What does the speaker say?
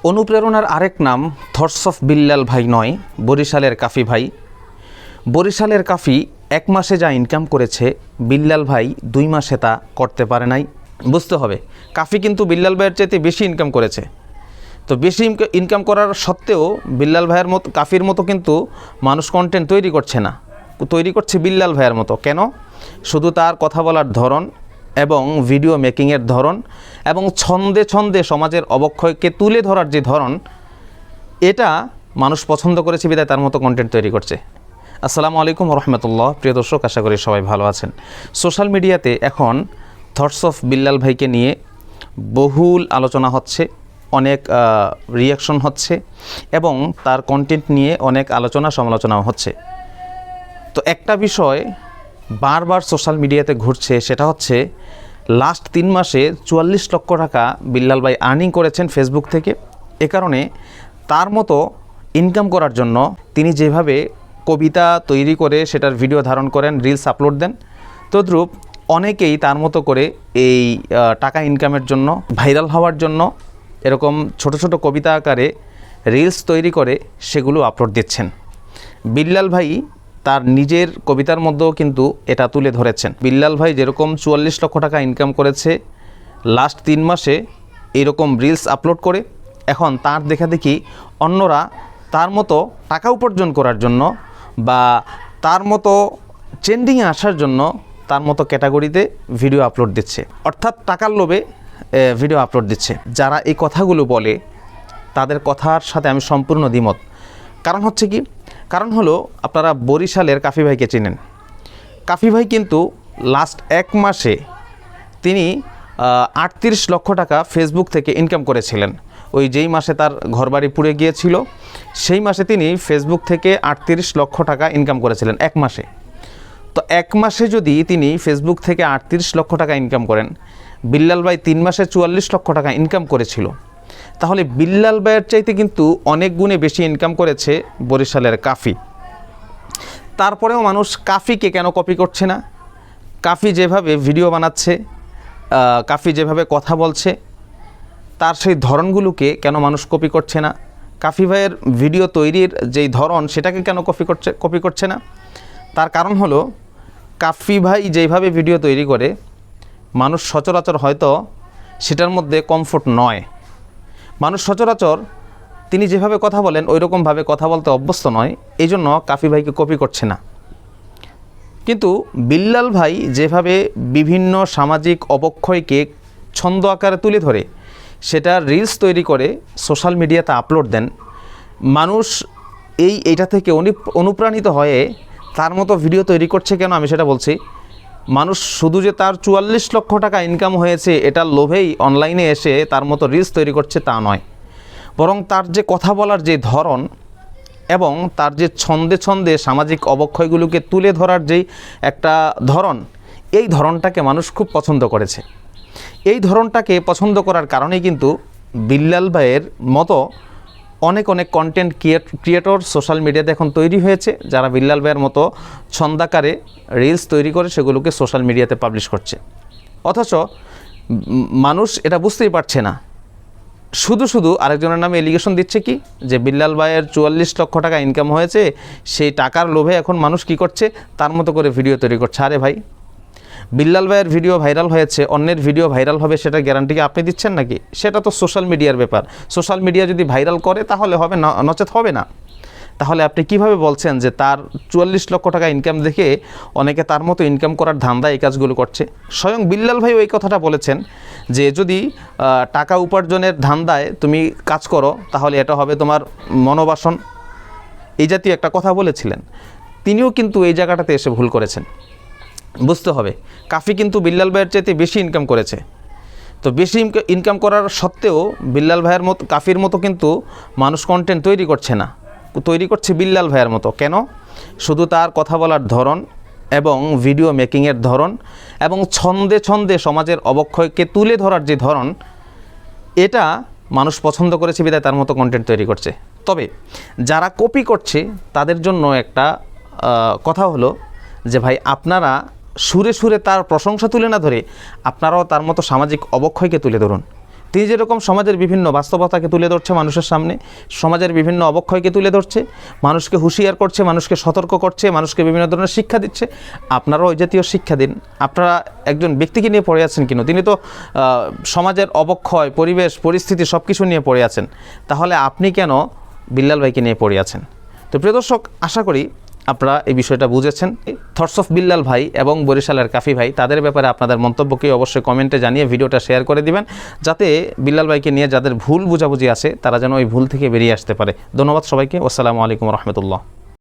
অনুপ্রেরণার আরেক নাম থটস অফ বিল্লাল ভাই নয়, বরিশালের কাফি ভাই। বরিশালের কাফি 1 মাসে যা ইনকাম করেছে, বিল্লাল ভাই 2 মাসে তা করতে পারে নাই। বুঝতে হবে, কাফি কিন্তু বিল্লাল ভাইয়ের চাইতে বেশি ইনকাম করেছে। তো বেশি ইনকাম করার সত্ত্বেও বিল্লাল ভাইয়ের মতো, কাফির মতো কিন্তু মানুষ কন্টেন্ট তৈরি করছে না, তৈরি করছে বিল্লাল ভাইয়ের মতো। কেন? শুধু তার কথা বলার ধরন এবং ভিডিও মেকিংয়ের ধরন এবং ছন্দে ছন্দে সমাজের অবক্ষয়কে তুলে ধরার যে ধরন, এটা মানুষ পছন্দ করেছে বিধায় তার মতো কন্টেন্ট তৈরি করছে। আসসালামু আলাইকুম রহমতুল্লাহ। প্রিয় দর্শক, আশা করি সবাই ভালো আছেন। সোশ্যাল মিডিয়াতে এখন থটস অফ বিল্লাল ভাইকে নিয়ে বহুল আলোচনা হচ্ছে, অনেক রিয়াকশন হচ্ছে এবং তার কন্টেন্ট নিয়ে অনেক আলোচনা সমালোচনাও হচ্ছে। তো একটা বিষয় বারবার সোশ্যাল মিডিয়াতে ঘুরছে, সেটা হচ্ছে লাস্ট 3 মাসে 44 লক্ষ টাকা বিল্লাল ভাই আর্নিং করেছেন ফেসবুক থেকে। এ কারণে তার মতো ইনকাম করার জন্য তিনি যেভাবে কবিতা তৈরি করে সেটার ভিডিও ধারণ করেন, রিলস আপলোড দেন, তদ্রূপ অনেকেই তার মতো করে এই টাকা ইনকামের জন্য, ভাইরাল হওয়ার জন্য এরকম ছোট ছোট কবিতা আকারে রিলস তৈরি করে সেগুলো আপলোড দিচ্ছেন। বিল্লাল ভাই তার নিজের কবিতার মধ্যেও কিন্তু এটা তুলে ধরেছেন। বিল্লাল ভাই যেরকম 44 লক্ষ টাকা ইনকাম করেছে লাস্ট 3 মাসে এরকম রিলস আপলোড করে, এখন তার দেখা দেখি অন্যরা তার মতো টাকা উপার্জন করার জন্য বা তার মতো ট্রেন্ডিংয়ে আসার জন্য তার মতো ক্যাটাগরিতে ভিডিও আপলোড দিচ্ছে, অর্থাৎ টাকার লোভে ভিডিও আপলোড দিচ্ছে। যারা এই কথাগুলো বলে তাদের কথার সাথে আমি সম্পূর্ণ দ্বিমত। কারণ হচ্ছে কি? কারণ হলো, আপনারা বরিশালের কাফি ভাইকে চিনেন। কাফি ভাই কিন্তু লাস্ট 1 মাসে তিনি 38 লক্ষ টাকা ফেসবুক থেকে ইনকাম করেছিলেন। ওই যেই মাসে তার ঘরবাড়ি পুড়ে গিয়েছিল, সেই মাসে তিনি ফেসবুক থেকে 38 লক্ষ টাকা ইনকাম করেছিলেন 1 মাসে। তো 1 মাসে যদি তিনি ফেসবুক থেকে 38 লক্ষ টাকা ইনকাম করেন, বিল্লাল ভাই 3 মাসে 44 লক্ষ টাকা ইনকাম করেছিল, তাহলে বিল্লাল ভাইয়ের চাইতে কিন্তু অনেক গুণে বেশি ইনকাম করেছে বরিশালের কাফি। তারপরেও মানুষ কাফিকে কেন কপি করছে না? কাফি যেভাবে ভিডিও বানাচ্ছে, কাফি যেভাবে কথা বলছে, তার সেই ধরনগুলোকে কেন মানুষ কপি করছে না? কাফি ভাইয়ের ভিডিও তৈরির যেই ধরন, সেটাকে কেন কপি করছে না? তার কারণ হলো, কাফি ভাই যেইভাবে ভিডিও তৈরি করে, মানুষ সচরাচর হয়তো সেটার মধ্যে কমফোর্ট নয়। মানুষ সচরাচর তিনি যেভাবে কথা বলেন ওই রকমভাবে কথা বলতে অভ্যস্ত নয়, এই জন্য কাফি ভাইকে কপি করছে না। কিন্তু বিল্লাল ভাই যেভাবে বিভিন্ন সামাজিক অবক্ষয়কে ছন্দ আকারে তুলে ধরে সেটা রিলস তৈরি করে সোশ্যাল মিডিয়াতে আপলোড দেন, মানুষ এইটা থেকে অনুপ্রাণিত হয়ে তার মতো ভিডিও তৈরি করছে। কেন আমি সেটা বলছি। মানুষ শুধু যে তার 44 লক্ষ টাকা ইনকাম হয়েছে এটার লোভেই অনলাইনে এসে তার মতো রিলস তৈরি করছে তা নয়, বরং তার যে কথা বলার যে ধরন এবং তার যে ছন্দে ছন্দে সামাজিক অবক্ষয়গুলোকে তুলে ধরার যেই একটা ধরন, এই ধরনটাকে মানুষ খুব পছন্দ করেছে। এই ধরনটাকে পছন্দ করার কারণেই কিন্তু বিল্লাল ভাইয়ের মতো অনেক কন্টেন্ট ক্রিয়েটর সোশ্যাল মিডিয়াতে এখন তৈরি হয়েছে, যারা বিল্লাল ভাইয়ের মতো ছন্দাকারে রিলস তৈরি করে সেগুলোকে সোশ্যাল মিডিয়াতে পাবলিশ করছে। অথচ মানুষ এটা বুঝতেই পারছে না, শুধু আরেকজনের নামে এলিগেশন দিচ্ছে কি যে বিল্লাল ভাইয়ের 44 লক্ষ টাকা ইনকাম হয়েছে, সেই টাকার লোভে এখন মানুষ কি করছে, তার মতো করে ভিডিও তৈরি করছে। আরে ভাই, বিল্লাল ভাইয়ের ভিডিও ভাইরাল হয়েছে, অন্যের ভিডিও ভাইরাল হবে সেটা গ্যারান্টি কি আপনি দিচ্ছেন নাকি? সেটা তো সোশ্যাল মিডিয়ার ব্যাপার। সোশ্যাল মিডিয়া যদি ভাইরাল করে তাহলে হবে, নচেত হবে না। তাহলে আপনি কিভাবে বলছেন যে তার 44 লক্ষ টাকা ইনকাম দেখে অনেকে তার মতো ইনকাম করার ধান্দা এই কাজগুলো করছে? স্বয়ং বিল্লাল ভাই ওই কথাটা বলেছেন যে যদি টাকা উপার্জনের ধান্দায় তুমি কাজ করো তাহলে এটা হবে তোমার মনোবাসন, এই জাতীয় একটা কথা বলেছিলেন। তিনিও কিন্তু এই জায়গাটাতে এসে ভুল করেছেন। বুঝতে হবে, কাফি কিন্তু বিল্লাল ভাইয়ের চাইতে বেশি ইনকাম করেছে। তো বেশি ইনকাম করার সত্ত্বেও বিল্লাল ভাইয়ের মতো, কাফির মতো কিন্তু মানুষ কন্টেন্ট তৈরি করছে না, তৈরি করছে বিল্লাল ভাইয়ের মতো। কেন? শুধু তার কথা বলার ধরন এবং ভিডিও মেকিংয়ের ধরন এবং ছন্দে ছন্দে সমাজের অবক্ষয়কে তুলে ধরার যে ধরন, এটা মানুষ পছন্দ করেছে বিধায় তার মতো কন্টেন্ট তৈরি করছে। তবে যারা কপি করছে তাদের জন্য একটা কথা হলো যে ভাই, আপনারা সুরে সুরে তার প্রশংসা তুলে না ধরে আপনারাও তার মতো সামাজিক অবক্ষয়কে তুলে ধরুন। তিনি যেরকম সমাজের বিভিন্ন বাস্তবতাকে তুলে ধরছে মানুষের সামনে, সমাজের বিভিন্ন অবক্ষয়কে তুলে ধরছে, মানুষকে হুঁশিয়ার করছে, মানুষকে সতর্ক করছে, মানুষকে বিভিন্ন ধরনের শিক্ষা দিচ্ছে, আপনারাও ওই জাতীয় শিক্ষা দিন। আপনারা একজন ব্যক্তিকে নিয়ে পড়ে আছেন কেন? তিনি তো সমাজের অবক্ষয়, পরিবেশ, পরিস্থিতি সব কিছু নিয়ে পড়ে আছেন, তাহলে আপনি কেন বিল্লাল ভাইকে নিয়ে পড়ে আছেন? তো প্রিয় দর্শক, আশা করি আপনারা এই বিষয়টা বুঝেছেন। থটস অফ বিল্লাল ভাই এবং বরিশালের কাফি ভাই, তাদের ব্যাপারে আপনাদের মন্তব্যকে অবশ্যই কমেন্টে জানিয়ে ভিডিওটা শেয়ার করে দিবেন, যাতে বিল্লাল ভাইকে নিয়ে যাদের ভুল বুঝাবুঝি আছে তারা যেন ওই ভুল থেকে বেরিয়ে আসতে পারে। ধন্যবাদ সবাইকে। আসসালামু আলাইকুম রহমতুল্লাহ।